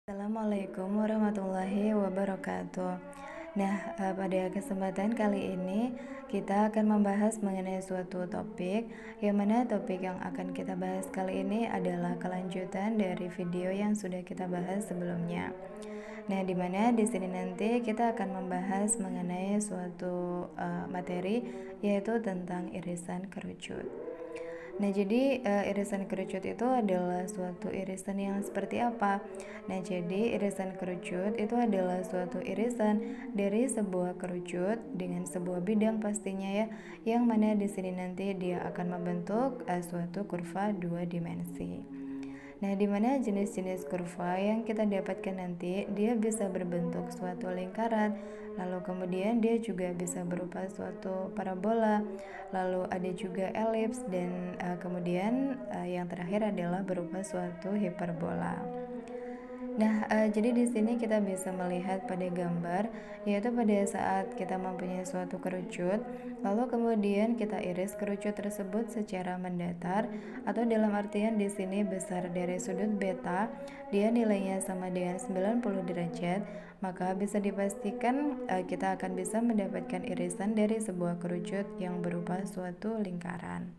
Assalamualaikum warahmatullahi wabarakatuh. Pada kesempatan kali ini kita akan membahas mengenai suatu topik, yang mana topik yang akan kita bahas kali ini adalah kelanjutan dari video yang sudah kita bahas sebelumnya. Dimana di sini nanti kita akan membahas mengenai suatu materi, yaitu tentang irisan kerucut. Jadi irisan kerucut itu adalah suatu irisan yang seperti apa? Jadi irisan kerucut itu adalah suatu irisan dari sebuah kerucut dengan sebuah bidang pastinya ya, yang mana di sini nanti dia akan membentuk suatu kurva dua dimensi. Di mana jenis-jenis kurva yang kita dapatkan nanti, dia bisa berbentuk suatu lingkaran, lalu kemudian dia juga bisa berupa suatu parabola, lalu ada juga elips, dan kemudian yang terakhir adalah berupa suatu hiperbola. Jadi di sini kita bisa melihat pada gambar, yaitu pada saat kita mempunyai suatu kerucut, lalu kemudian kita iris kerucut tersebut secara mendatar, atau dalam artian di sini besar dari sudut beta, dia nilainya sama dengan 90 derajat, maka bisa dipastikan kita akan bisa mendapatkan irisan dari sebuah kerucut yang berupa suatu lingkaran.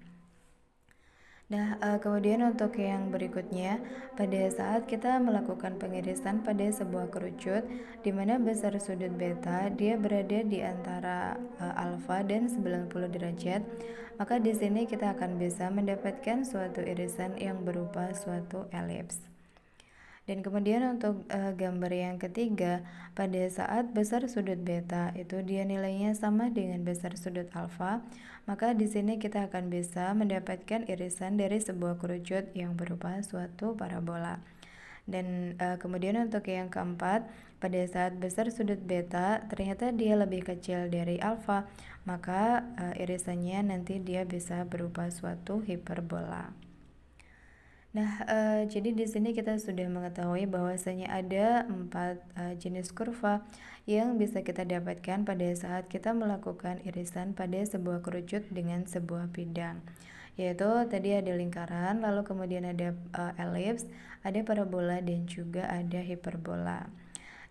Kemudian untuk yang berikutnya, pada saat kita melakukan pengirisan pada sebuah kerucut, di mana besar sudut beta dia berada di antara alfa dan 90 derajat, maka di sini kita akan bisa mendapatkan suatu irisan yang berupa suatu elips. Dan kemudian untuk gambar yang ketiga, pada saat besar sudut beta itu dia nilainya sama dengan besar sudut alfa, maka di sini kita akan bisa mendapatkan irisan dari sebuah kerucut yang berupa suatu parabola. Dan kemudian untuk yang keempat, pada saat besar sudut beta ternyata dia lebih kecil dari alfa, maka irisannya nanti dia bisa berupa suatu hiperbola. Jadi di sini kita sudah mengetahui bahwasanya ada 4 jenis kurva yang bisa kita dapatkan pada saat kita melakukan irisan pada sebuah kerucut dengan sebuah bidang. Yaitu tadi ada lingkaran, lalu kemudian ada elips, ada parabola, dan juga ada hiperbola.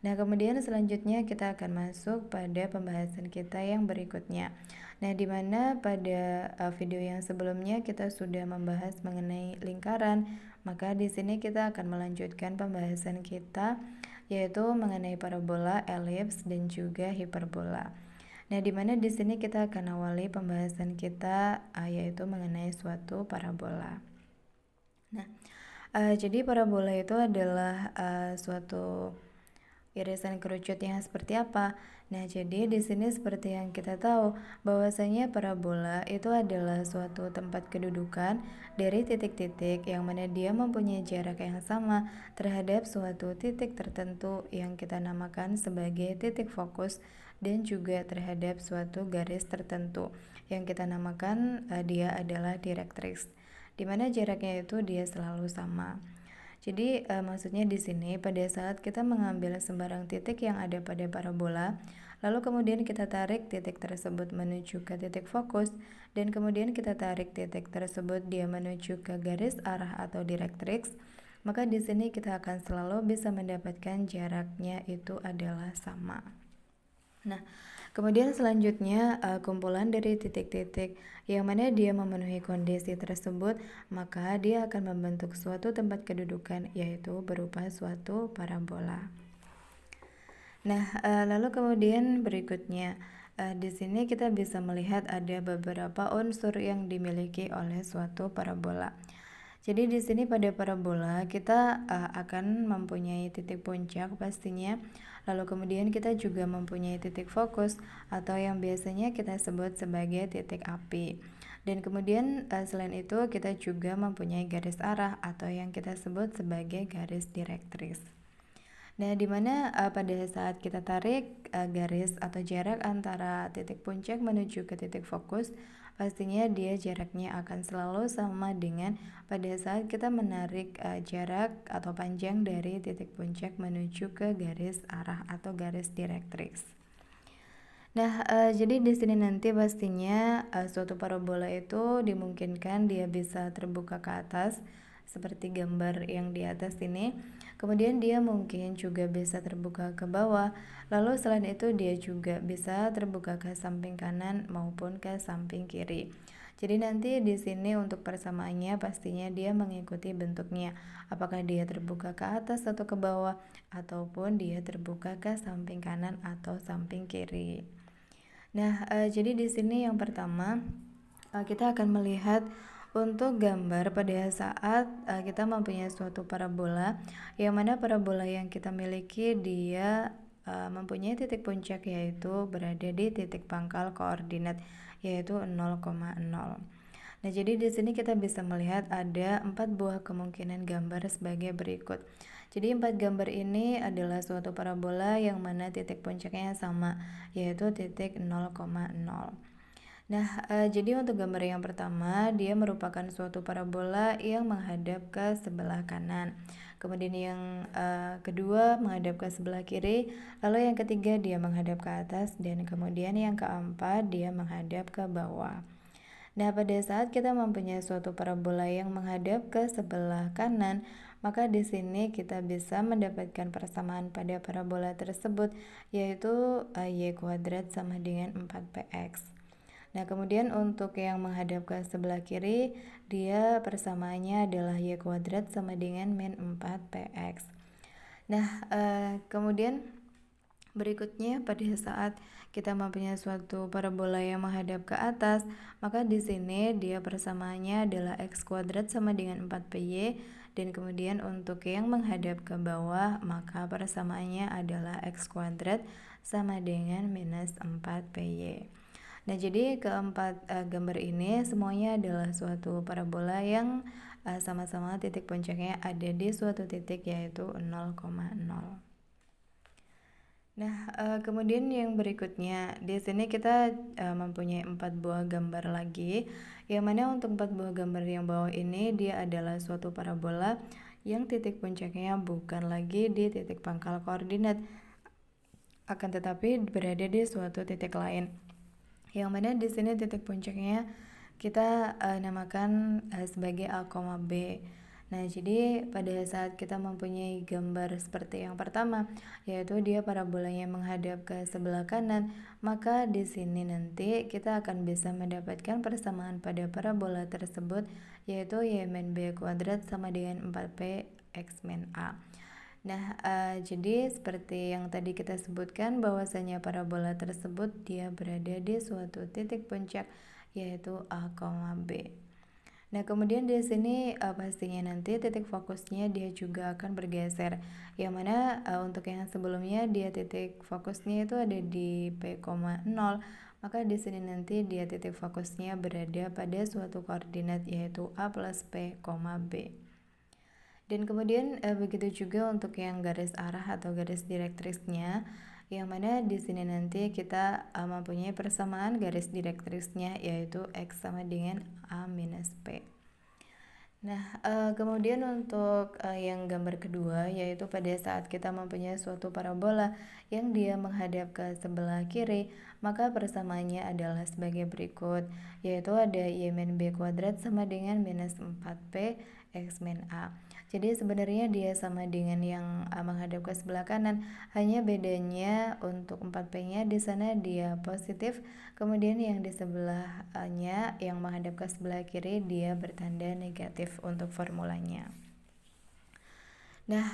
Kemudian selanjutnya kita akan masuk pada pembahasan kita yang berikutnya. Di mana pada video yang sebelumnya kita sudah membahas mengenai lingkaran, maka di sini kita akan melanjutkan pembahasan kita, yaitu mengenai parabola, elips, dan juga hiperbola. Di mana di sini kita akan awali pembahasan kita yaitu mengenai suatu parabola. Jadi parabola itu adalah suatu irisan kerucut yang seperti apa? Jadi di sini seperti yang kita tahu bahwasanya parabola itu adalah suatu tempat kedudukan dari titik-titik yang mana dia mempunyai jarak yang sama terhadap suatu titik tertentu yang kita namakan sebagai titik fokus, dan juga terhadap suatu garis tertentu yang kita namakan dia adalah direktriks, di mana jaraknya itu dia selalu sama. Jadi maksudnya di sini pada saat kita mengambil sembarang titik yang ada pada parabola, lalu kemudian kita tarik titik tersebut menuju ke titik fokus, dan kemudian kita tarik titik tersebut dia menuju ke garis arah atau direktriks, maka di sini kita akan selalu bisa mendapatkan jaraknya itu adalah sama. Kemudian selanjutnya kumpulan dari titik-titik yang mana dia memenuhi kondisi tersebut, maka dia akan membentuk suatu tempat kedudukan, yaitu berupa suatu parabola. Lalu kemudian berikutnya di sini kita bisa melihat ada beberapa unsur yang dimiliki oleh suatu parabola. Jadi di sini pada parabola kita akan mempunyai titik puncak pastinya, lalu kemudian kita juga mempunyai titik fokus atau yang biasanya kita sebut sebagai titik api. Dan kemudian selain itu kita juga mempunyai garis arah atau yang kita sebut sebagai garis direktriks. Di mana pada saat kita tarik garis atau jarak antara titik puncak menuju ke titik fokus, pastinya dia jaraknya akan selalu sama dengan pada saat kita menarik jarak atau panjang dari titik puncak menuju ke garis arah atau garis direktriks. Jadi di sini nanti pastinya suatu parabola itu dimungkinkan dia bisa terbuka ke atas, seperti gambar yang di atas ini. Kemudian dia mungkin juga bisa terbuka ke bawah. Lalu selain itu dia juga bisa terbuka ke samping kanan maupun ke samping kiri. Jadi nanti di sini untuk persamaannya pastinya dia mengikuti bentuknya. Apakah dia terbuka ke atas atau ke bawah, ataupun dia terbuka ke samping kanan atau samping kiri. Nah, jadi di sini yang pertama kita akan melihat untuk gambar pada saat kita mempunyai suatu parabola, yang mana parabola yang kita miliki dia mempunyai titik puncak yaitu berada di titik pangkal koordinat yaitu 0,0. Nah, jadi di sini kita bisa melihat ada 4 buah kemungkinan gambar sebagai berikut. Jadi 4 gambar ini adalah suatu parabola yang mana titik puncaknya sama, yaitu titik 0,0. Nah, jadi untuk gambar yang pertama, dia merupakan suatu parabola yang menghadap ke sebelah kanan. Kemudian yang kedua menghadap ke sebelah kiri, lalu yang ketiga dia menghadap ke atas, dan kemudian yang keempat dia menghadap ke bawah. Nah, pada saat kita mempunyai suatu parabola yang menghadap ke sebelah kanan, maka di sini kita bisa mendapatkan persamaan pada parabola tersebut, yaitu y kuadrat sama dengan 4px. Nah, kemudian untuk yang menghadap ke sebelah kiri, dia persamaannya adalah y kuadrat sama dengan min 4px. Nah, kemudian berikutnya pada saat kita mempunyai suatu parabola yang menghadap ke atas, maka di sini dia persamaannya adalah x kuadrat sama dengan 4py, dan kemudian untuk yang menghadap ke bawah, maka persamaannya adalah x kuadrat sama dengan minus 4py. Nah, jadi keempat gambar ini semuanya adalah suatu parabola yang sama-sama titik puncaknya ada di suatu titik yaitu 0,0. Nah, kemudian yang berikutnya di sini kita mempunyai 4 buah gambar lagi, yang mana untuk 4 buah gambar yang bawah ini dia adalah suatu parabola yang titik puncaknya bukan lagi di titik pangkal koordinat, akan tetapi berada di suatu titik lain. Yang mana di sini titik puncaknya kita namakan sebagai A, B. Nah, jadi pada saat kita mempunyai gambar seperti yang pertama, yaitu dia parabolanya menghadap ke sebelah kanan, maka di sini nanti kita akan bisa mendapatkan persamaan pada parabola tersebut, yaitu y min b kuadrat sama dengan 4p x min a. Nah, jadi seperti yang tadi kita sebutkan bahwasanya parabola tersebut dia berada di suatu titik puncak yaitu A, B. Nah, kemudian di sini pastinya nanti titik fokusnya dia juga akan bergeser. Yang mana untuk yang sebelumnya dia titik fokusnya itu ada di P, 0, maka di sini nanti dia titik fokusnya berada pada suatu koordinat yaitu A plus P, B. Dan kemudian begitu juga untuk yang garis arah atau garis direktrisnya, yang mana di sini nanti kita mempunyai persamaan garis direktrisnya yaitu x sama dengan a minus p. Nah, kemudian untuk yang gambar kedua, yaitu pada saat kita mempunyai suatu parabola yang dia menghadap ke sebelah kiri, maka persamaannya adalah sebagai berikut, yaitu ada y min b kuadrat sama dengan minus 4p x min a. Jadi sebenarnya dia sama dengan yang menghadap ke sebelah kanan, hanya bedanya untuk 4p-nya di sana dia positif, kemudian yang di sebelahnya yang menghadap ke sebelah kiri dia bertanda negatif untuk formulanya. Nah,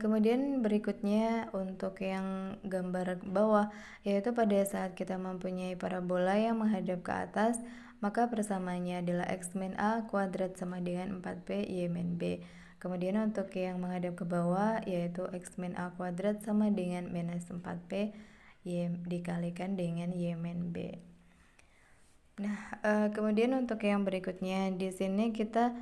kemudian berikutnya untuk yang gambar bawah, yaitu pada saat kita mempunyai parabola yang menghadap ke atas, maka persamaannya adalah x min a kuadrat sama dengan 4p y min b. Kemudian untuk yang menghadap ke bawah, yaitu x min a kuadrat sama dengan minus 4p y dikalikan dengan y min b. Nah, kemudian untuk yang berikutnya di sini kita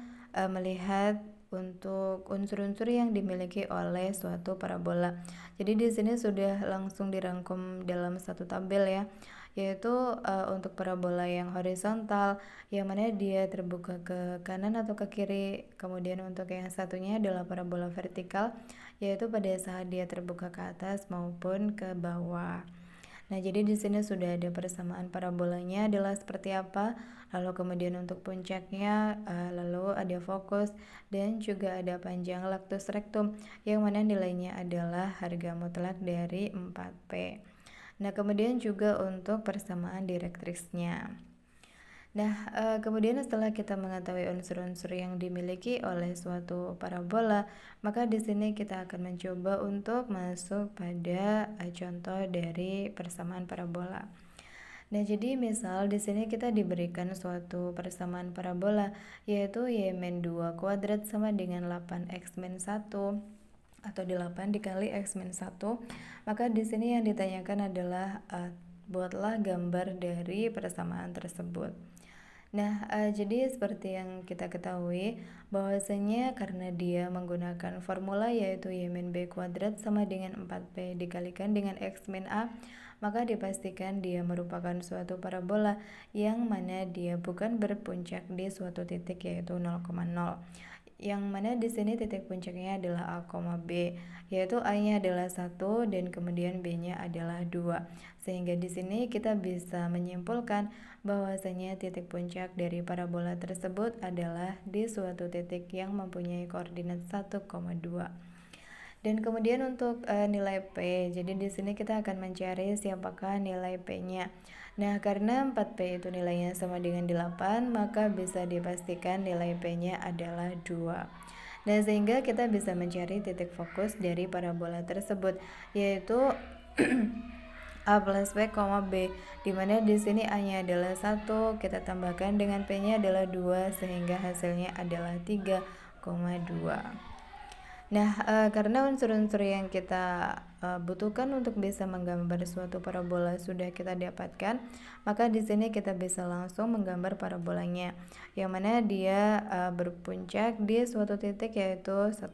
melihat untuk unsur-unsur yang dimiliki oleh suatu parabola. Jadi di sini sudah langsung dirangkum dalam satu tabel ya, yaitu untuk parabola yang horizontal yang mana dia terbuka ke kanan atau ke kiri. Kemudian untuk yang satunya adalah parabola vertikal, yaitu pada saat dia terbuka ke atas maupun ke bawah. Nah, jadi di sini sudah ada persamaan parabolanya adalah seperti apa, lalu kemudian untuk puncaknya, lalu ada fokus dan juga ada panjang lactus rectum yang mana nilainya adalah harga mutlak dari 4P. Nah, kemudian juga untuk persamaan direktriksnya. Nah, kemudian setelah kita mengetahui unsur-unsur yang dimiliki oleh suatu parabola, maka di sini kita akan mencoba untuk masuk pada contoh dari persamaan parabola. Nah, jadi misal di sini kita diberikan suatu persamaan parabola yaitu y-2 kuadrat sama dengan 8x-1 atau 8 dikali x-1. Maka di sini yang ditanyakan adalah buatlah gambar dari persamaan tersebut. Nah, jadi seperti yang kita ketahui bahwasanya karena dia menggunakan formula yaitu y-b kuadrat sama dengan 4p dikalikan dengan x-a, maka dipastikan dia merupakan suatu parabola yang mana dia bukan berpuncak di suatu titik yaitu 0,0. Yang mana di sini titik puncaknya adalah A, B, yaitu A-nya adalah 1 dan kemudian B-nya adalah 2. Sehingga di sini kita bisa menyimpulkan bahwasanya titik puncak dari parabola tersebut adalah di suatu titik yang mempunyai koordinat 1,2. Dan kemudian untuk nilai P, jadi di sini kita akan mencari siapakah nilai P-nya. Nah, karena 4P itu nilainya sama dengan 8, maka bisa dipastikan nilai P-nya adalah 2. Nah, sehingga kita bisa mencari titik fokus dari parabola tersebut, yaitu A plus B, B, dimana di sini A-nya adalah 1, kita tambahkan dengan P-nya adalah 2, sehingga hasilnya adalah 3,2. Nah, karena unsur-unsur yang kita butuhkan untuk bisa menggambar suatu parabola sudah kita dapatkan, maka di sini kita bisa langsung menggambar parabolanya, yang mana dia berpuncak di suatu titik yaitu 1,2.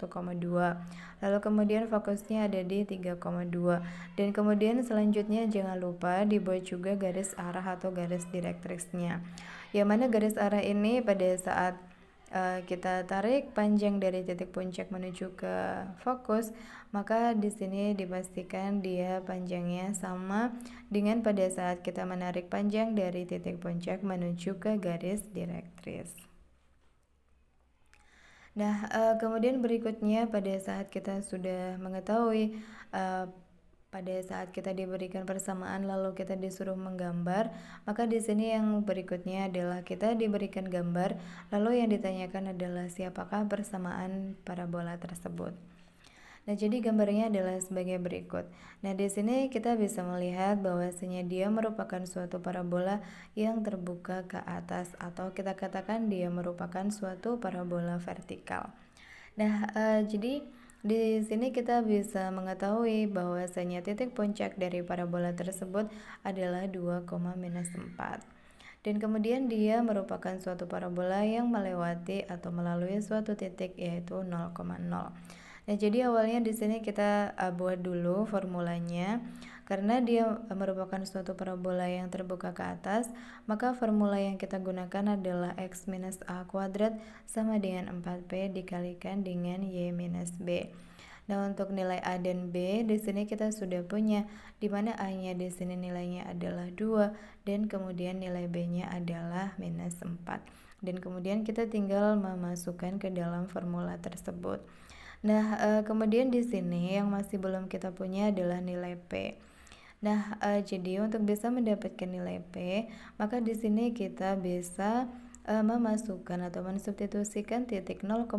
Lalu kemudian fokusnya ada di 3,2. Dan kemudian selanjutnya jangan lupa dibuat juga garis arah atau garis direktriksnya. Yang mana garis arah ini pada saat kita tarik panjang dari titik puncak menuju ke fokus, maka di sini dipastikan dia panjangnya sama dengan pada saat kita menarik panjang dari titik puncak menuju ke garis direktris. Nah, kemudian berikutnya pada saat kita sudah mengetahui pada saat kita diberikan persamaan lalu kita disuruh menggambar, maka di sini yang berikutnya adalah kita diberikan gambar, lalu yang ditanyakan adalah siapakah persamaan parabola tersebut. Nah, jadi gambarnya adalah sebagai berikut. Nah, di sini kita bisa melihat bahwasanya dia merupakan suatu parabola yang terbuka ke atas atau kita katakan dia merupakan suatu parabola vertikal. Nah, jadi di sini kita bisa mengetahui bahwasanya titik puncak dari parabola tersebut adalah 2,-4. Dan kemudian dia merupakan suatu parabola yang melewati atau melalui suatu titik yaitu 0,0. Nah, jadi awalnya di sini kita buat dulu formulanya. Karena dia merupakan suatu parabola yang terbuka ke atas, maka formula yang kita gunakan adalah x minus a kuadrat sama dengan 4p dikalikan dengan y minus b. Nah, untuk nilai a dan b di sini kita sudah punya, di mana a-nya di sini nilainya adalah 2 dan kemudian nilai b-nya adalah minus 4. Dan kemudian kita tinggal memasukkan ke dalam formula tersebut. Nah, kemudian di sini yang masih belum kita punya adalah nilai p. Nah, jadi untuk bisa mendapatkan nilai P, maka di sini kita bisa memasukkan atau mensubstitusikan titik 0,0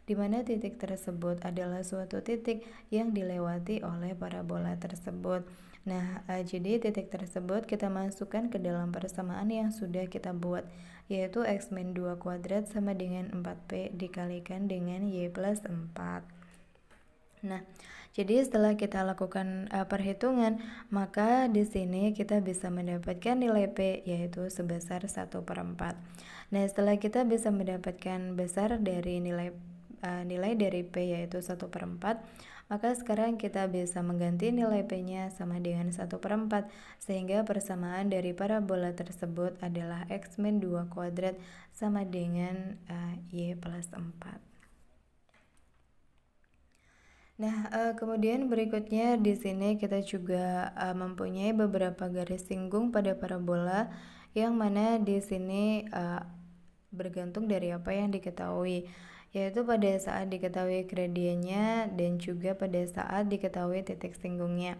di mana titik tersebut adalah suatu titik yang dilewati oleh parabola tersebut. Nah, jadi titik tersebut kita masukkan ke dalam persamaan yang sudah kita buat, yaitu x-2 kuadrat sama dengan 4p dikalikan dengan y plus 4. Nah, jadi setelah kita lakukan perhitungan, maka di sini kita bisa mendapatkan nilai P yaitu sebesar 1/4. Nah, setelah kita bisa mendapatkan besar dari nilai dari P yaitu 1/4, maka sekarang kita bisa mengganti nilai P-nya sama dengan 1/4, sehingga persamaan dari parabola tersebut adalah x-2 kuadrat sama dengan y plus 4. Kemudian berikutnya di sini kita juga mempunyai beberapa garis singgung pada parabola yang mana di sini bergantung dari apa yang diketahui, yaitu pada saat diketahui gradiennya dan juga pada saat diketahui titik singgungnya.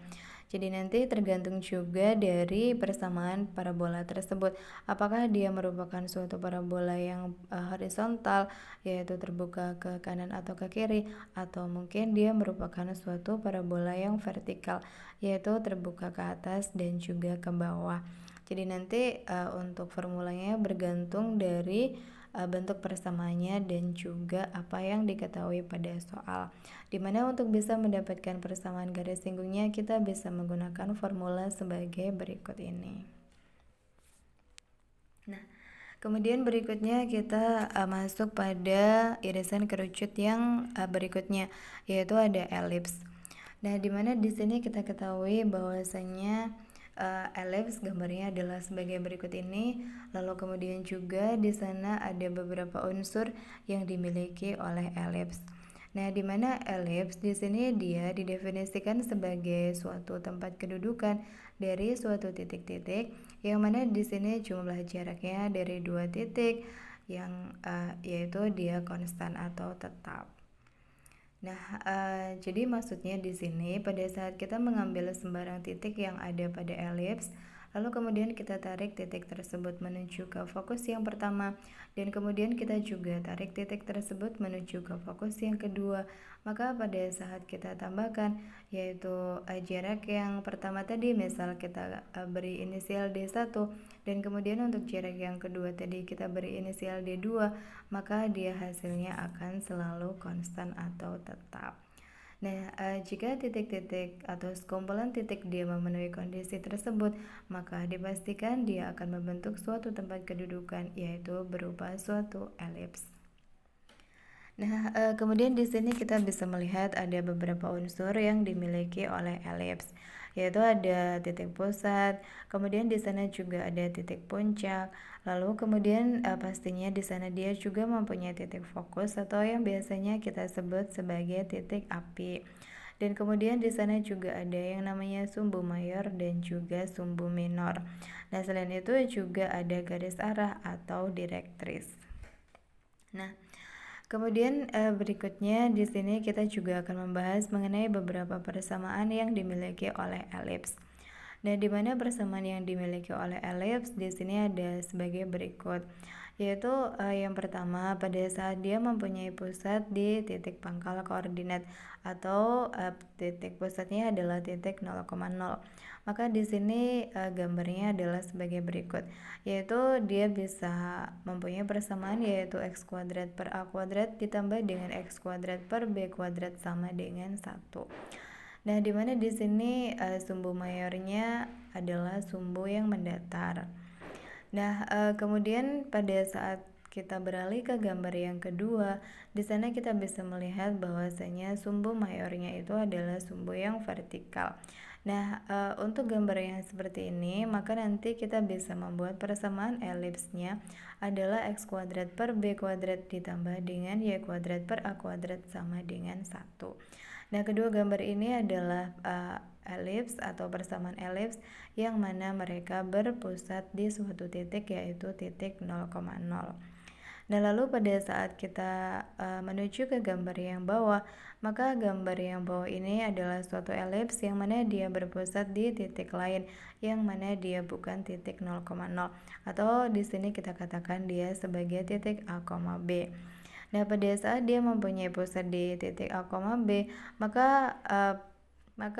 Jadi nanti tergantung juga dari persamaan parabola tersebut. Apakah dia merupakan suatu parabola yang horizontal, yaitu terbuka ke kanan atau ke kiri, atau mungkin dia merupakan suatu parabola yang vertikal, yaitu terbuka ke atas dan juga ke bawah. Jadi nanti untuk formulanya bergantung dari bentuk persamaannya dan juga apa yang diketahui pada soal. Dimana untuk bisa mendapatkan persamaan garis singgungnya kita bisa menggunakan formula sebagai berikut ini. Kemudian berikutnya kita masuk pada irisan kerucut yang berikutnya, yaitu ada elips. Dimana di sini kita ketahui bahwasanya elips gambarnya adalah sebagai berikut ini. Lalu kemudian juga di sana ada beberapa unsur yang dimiliki oleh elips. Di mana elips di sini dia didefinisikan sebagai suatu tempat kedudukan dari suatu titik-titik, yang mana di sini jumlah jaraknya dari dua titik yang yaitu dia konstan atau tetap. Jadi maksudnya di sini pada saat kita mengambil sembarang titik yang ada pada elips, lalu kemudian kita tarik titik tersebut menuju ke fokus yang pertama, dan kemudian kita juga tarik titik tersebut menuju ke fokus yang kedua. Maka pada saat kita tambahkan, yaitu jarak yang pertama tadi misal kita beri inisial D1, dan kemudian untuk jarak yang kedua tadi kita beri inisial D2, maka dia hasilnya akan selalu konstan atau tetap. Jika titik-titik atau sekumpulan titik dia memenuhi kondisi tersebut, maka dipastikan dia akan membentuk suatu tempat kedudukan, yaitu berupa suatu elips. Kemudian di sini kita bisa melihat ada beberapa unsur yang dimiliki oleh elips, yaitu ada titik pusat, kemudian di sana juga ada titik puncak, lalu kemudian pastinya di sana dia juga mempunyai titik fokus atau yang biasanya kita sebut sebagai titik api. Dan kemudian di sana juga ada yang namanya sumbu mayor dan juga sumbu minor. Selain itu juga ada garis arah atau direktris. Kemudian berikutnya di sini kita juga akan membahas mengenai beberapa persamaan yang dimiliki oleh elips. Di mana persamaan yang dimiliki oleh elips di sini ada sebagai berikut, yaitu yang pertama pada saat dia mempunyai pusat di titik pangkal koordinat atau titik pusatnya adalah titik 0,0. Maka di sini gambarnya adalah sebagai berikut, yaitu dia bisa mempunyai persamaan yaitu x kuadrat per a kuadrat ditambah dengan x kuadrat per b kuadrat sama dengan 1. Dimana di sini sumbu mayornya adalah sumbu yang mendatar. Kemudian pada saat kita beralih ke gambar yang kedua, di sana kita bisa melihat bahwasanya sumbu mayornya itu adalah sumbu yang vertikal. Untuk gambar yang seperti ini, maka nanti kita bisa membuat persamaan elipsnya adalah x kuadrat per b kuadrat ditambah dengan y kuadrat per a kuadrat sama dengan 1. Kedua gambar ini adalah elips atau persamaan elips yang mana mereka berpusat di suatu titik yaitu titik 0,0. Lalu pada saat kita menuju ke gambar yang bawah, maka gambar yang bawah ini adalah suatu elips yang mana dia berpusat di titik lain yang mana dia bukan titik 0,0, atau di sini kita katakan dia sebagai titik A, B. Pada saat dia mempunyai pusat di titik A, B, maka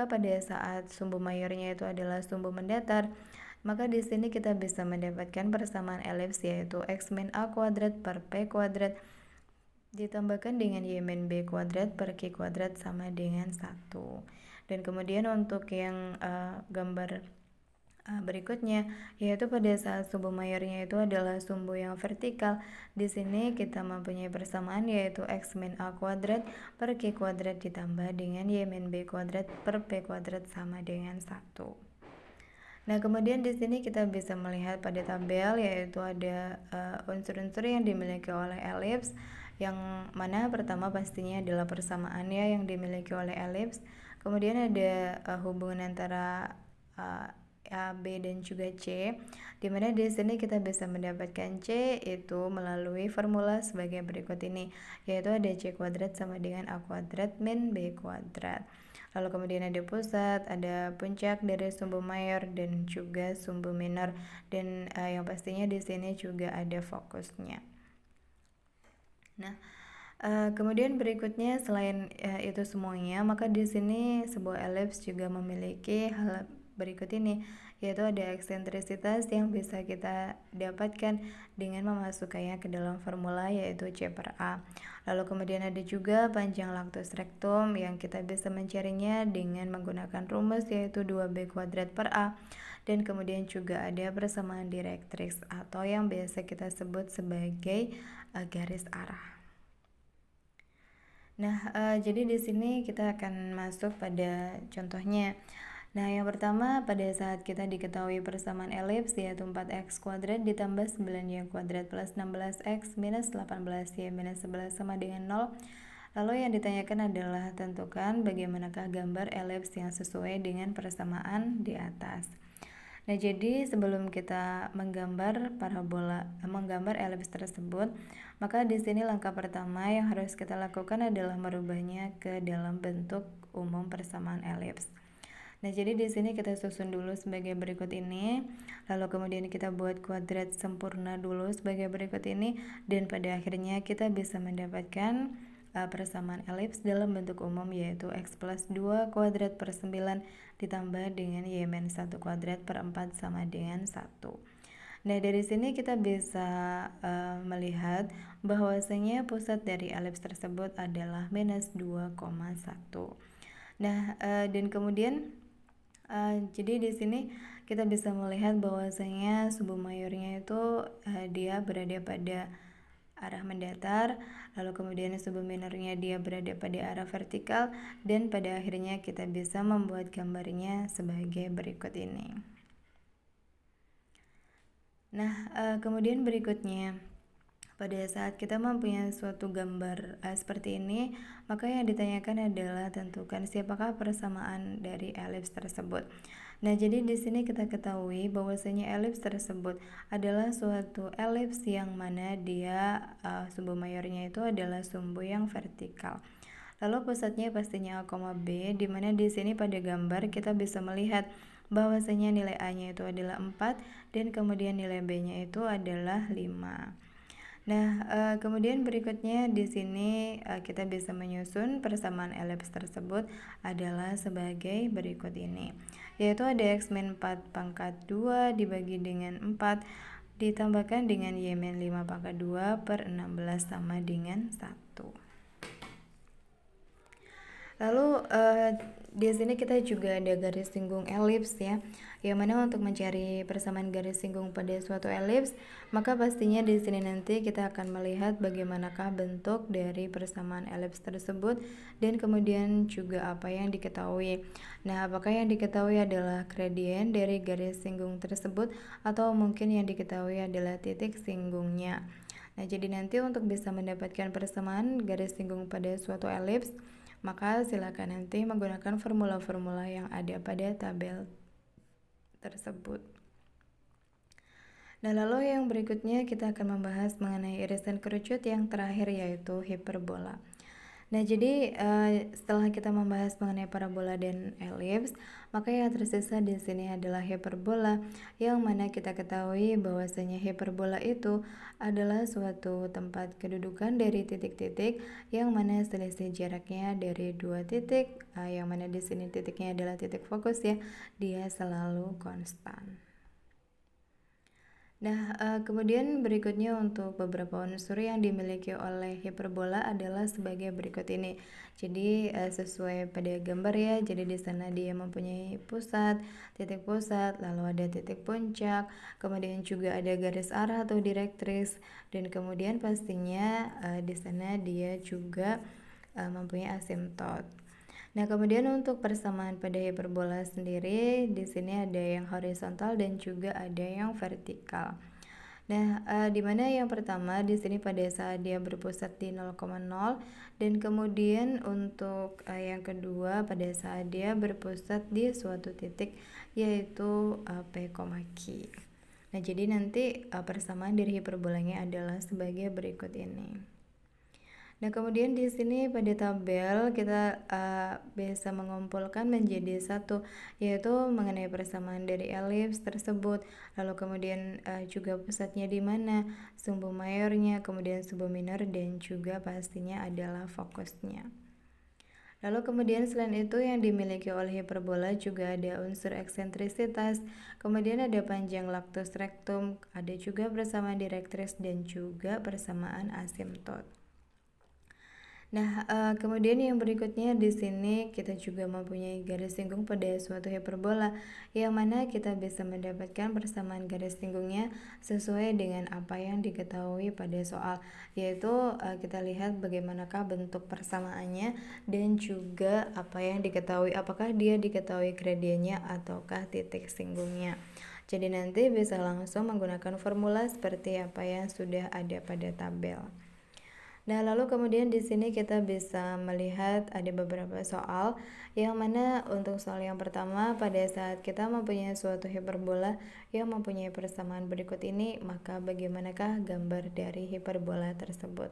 pada saat sumbu mayornya itu adalah sumbu mendatar, maka di sini kita bisa mendapatkan persamaan elips yaitu x min a kuadrat per p kuadrat ditambahkan dengan y min b kuadrat per q kuadrat sama dengan 1. Dan kemudian untuk yang gambar berikutnya, yaitu pada saat sumbu mayornya itu adalah sumbu yang vertikal, di sini kita mempunyai persamaan yaitu x min a kuadrat per q kuadrat ditambah dengan y min b kuadrat per p kuadrat sama dengan 1. Kemudian di sini kita bisa melihat pada tabel yaitu ada unsur-unsur yang dimiliki oleh elips, yang mana pertama pastinya adalah persamaan ya yang dimiliki oleh elips. Kemudian ada hubungan antara A, B dan juga C, dimana di sini kita bisa mendapatkan C itu melalui formula sebagai berikut ini, yaitu ada C kuadrat sama dengan A kuadrat min B kuadrat. Lalu kemudian ada pusat, ada puncak dari sumbu mayor dan juga sumbu minor, dan yang pastinya di sini juga ada fokusnya. Nah, kemudian berikutnya selain itu semuanya, maka di sini sebuah elips juga memiliki hal berikut ini, yaitu ada eksentrisitas yang bisa kita dapatkan dengan memasukkannya ke dalam formula, yaitu C per A. Lalu kemudian ada juga panjang lactus rectum yang kita bisa mencarinya dengan menggunakan rumus, yaitu 2B kuadrat per A. Dan kemudian juga ada persamaan direktrix atau yang biasa kita sebut sebagai garis arah. Nah, jadi di sini kita akan masuk pada contohnya. Nah, yang pertama pada saat kita diketahui persamaan elips yaitu 4x kuadrat ditambah 9y kuadrat plus 16x minus 18y minus 11 sama dengan 0. Lalu yang ditanyakan adalah tentukan bagaimanakah gambar elips yang sesuai dengan persamaan di atas. Nah, jadi sebelum kita menggambar elips tersebut, maka di sini langkah pertama yang harus kita lakukan adalah merubahnya ke dalam bentuk umum persamaan elips. Nah, jadi di sini kita susun dulu sebagai berikut ini, lalu kemudian kita buat kuadrat sempurna dulu sebagai berikut ini, dan pada akhirnya kita bisa mendapatkan persamaan elips dalam bentuk umum, yaitu x plus 2 kuadrat per 9 ditambah dengan y minus 1 kuadrat per 4 sama dengan 1. Nah, dari sini kita bisa melihat bahwasanya pusat dari elips tersebut adalah minus 2,1. Nah, dan kemudian jadi di sini kita bisa melihat bahwasanya sumbu mayornya itu dia berada pada arah mendatar, lalu kemudian sumbu minornya dia berada pada arah vertikal, dan pada akhirnya kita bisa membuat gambarnya sebagai berikut ini. Nah, kemudian berikutnya pada saat kita mempunyai suatu gambar seperti ini, maka yang ditanyakan adalah tentukan siapakah persamaan dari elips tersebut. Nah, jadi di sini kita ketahui bahwasanya elips tersebut adalah suatu elips yang mana dia sumbu mayornya itu adalah sumbu yang vertikal. Lalu pusatnya pastinya A, B, di mana di sini pada gambar kita bisa melihat bahwasanya nilai A-nya itu adalah 4 dan kemudian nilai B-nya itu adalah 5. Nah, kemudian berikutnya di sini kita bisa menyusun persamaan elips tersebut adalah sebagai berikut ini, yaitu ada x min 4 pangkat 2 dibagi dengan 4 ditambahkan dengan y min 5 pangkat 2 per 16 sama dengan 1. Lalu di sini kita juga ada garis singgung elips ya, yang mana untuk mencari persamaan garis singgung pada suatu elips, maka pastinya di sini nanti kita akan melihat bagaimanakah bentuk dari persamaan elips tersebut dan kemudian juga apa yang diketahui. Nah, apakah yang diketahui adalah gradien dari garis singgung tersebut atau mungkin yang diketahui adalah titik singgungnya. Nah, jadi nanti untuk bisa mendapatkan persamaan garis singgung pada suatu elips, maka silakan nanti menggunakan formula-formula yang ada pada tabel tersebut. Nah, lalu yang berikutnya kita akan membahas mengenai irisan kerucut yang terakhir, yaitu hiperbola. Nah, jadi setelah kita membahas mengenai parabola dan elips, maka yang tersisa di sini adalah hiperbola, yang mana kita ketahui bahwasanya hiperbola itu adalah suatu tempat kedudukan dari titik-titik yang mana selisih jaraknya dari dua titik, yang mana di sini titiknya adalah titik fokus ya, dia selalu konstan. Nah, kemudian berikutnya untuk beberapa unsur yang dimiliki oleh hiperbola adalah sebagai berikut ini. Jadi sesuai pada gambar ya. Jadi di sana dia mempunyai titik pusat, lalu ada titik puncak, kemudian juga ada garis arah atau direktris, dan kemudian pastinya di sana dia juga mempunyai asimtot. Nah, kemudian untuk persamaan pada hiperbola sendiri, di sini ada yang horizontal dan juga ada yang vertikal. Nah, di mana yang pertama di sini pada saat dia berpusat di 0,0 dan kemudian untuk yang kedua pada saat dia berpusat di suatu titik yaitu P, Q. Nah, jadi nanti persamaan dari hiperbolanya adalah sebagai berikut ini. Nah, kemudian di sini pada tabel kita bisa mengumpulkan menjadi satu, yaitu mengenai persamaan dari elips tersebut. Lalu kemudian juga pusatnya di mana, sumbu mayornya, kemudian sumbu minor, dan juga pastinya adalah fokusnya. Lalu kemudian selain itu yang dimiliki oleh hiperbola juga ada unsur eksentrisitas, kemudian ada panjang lactus rectum, ada juga persamaan direktris dan juga persamaan asimtot. Nah, kemudian yang berikutnya di sini kita juga mempunyai garis singgung pada suatu hiperbola, yang mana kita bisa mendapatkan persamaan garis singgungnya sesuai dengan apa yang diketahui pada soal, yaitu kita lihat bagaimanakah bentuk persamaannya dan juga apa yang diketahui, apakah dia diketahui gradiennya ataukah titik singgungnya. Jadi nanti bisa langsung menggunakan formula seperti apa yang sudah ada pada tabel. Nah, lalu kemudian di sini kita bisa melihat ada beberapa soal, yang mana untuk soal yang pertama pada saat kita mempunyai suatu hiperbola yang mempunyai persamaan berikut ini, maka bagaimanakah gambar dari hiperbola tersebut?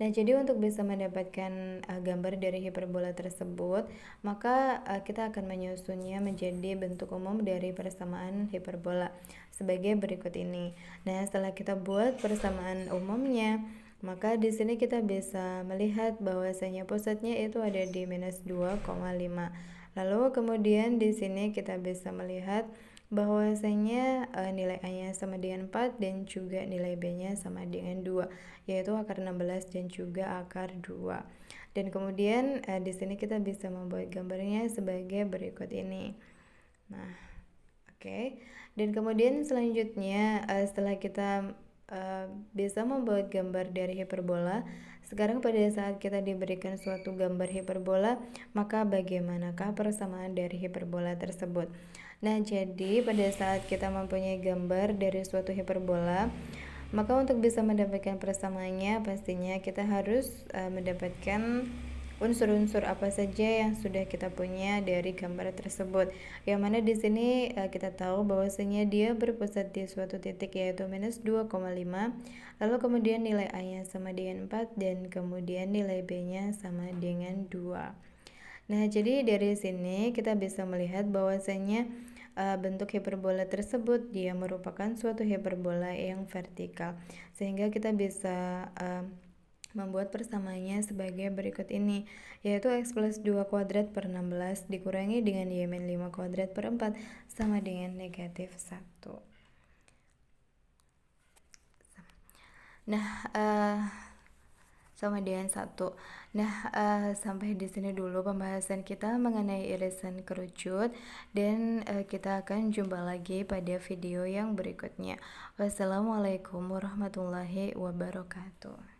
Nah, jadi untuk bisa mendapatkan gambar dari hiperbola tersebut, maka kita akan menyusunnya menjadi bentuk umum dari persamaan hiperbola sebagai berikut ini. Nah, setelah kita buat persamaan umumnya, maka di sini kita bisa melihat bahwasanya pusatnya itu ada di minus 2,5. Lalu kemudian di sini kita bisa melihat bahwasanya nilai A-nya sama dengan 4 dan juga nilai B-nya sama dengan 2, yaitu akar 16 dan juga akar 2. Dan kemudian di sini kita bisa membuat gambarnya sebagai berikut ini. Nah, oke. Dan kemudian selanjutnya setelah kita bisa membuat gambar dari hiperbola, sekarang pada saat kita diberikan suatu gambar hiperbola, maka bagaimanakah persamaan dari hiperbola tersebut? Nah, jadi pada saat kita mempunyai gambar dari suatu hiperbola, maka untuk bisa mendapatkan persamaannya pastinya kita harus mendapatkan unsur-unsur apa saja yang sudah kita punya dari gambar tersebut, yang mana di sini kita tahu bahwasanya dia berpusat di suatu titik yaitu minus 2,5, lalu kemudian nilai A-nya sama dengan 4 dan kemudian nilai B-nya sama dengan 2. Nah, jadi dari sini kita bisa melihat bahwasanya bentuk hiperbola tersebut dia merupakan suatu hiperbola yang vertikal, sehingga kita bisa membuat persamaannya sebagai berikut ini, yaitu x plus 2 kuadrat per 16 dikurangi dengan y min 5 kuadrat per 4 sama dengan negatif 1. Nah, sama dengan 1. Nah, sampai di sini dulu pembahasan kita mengenai irisan kerucut, dan kita akan jumpa lagi pada video yang berikutnya. Wassalamualaikum warahmatullahi wabarakatuh.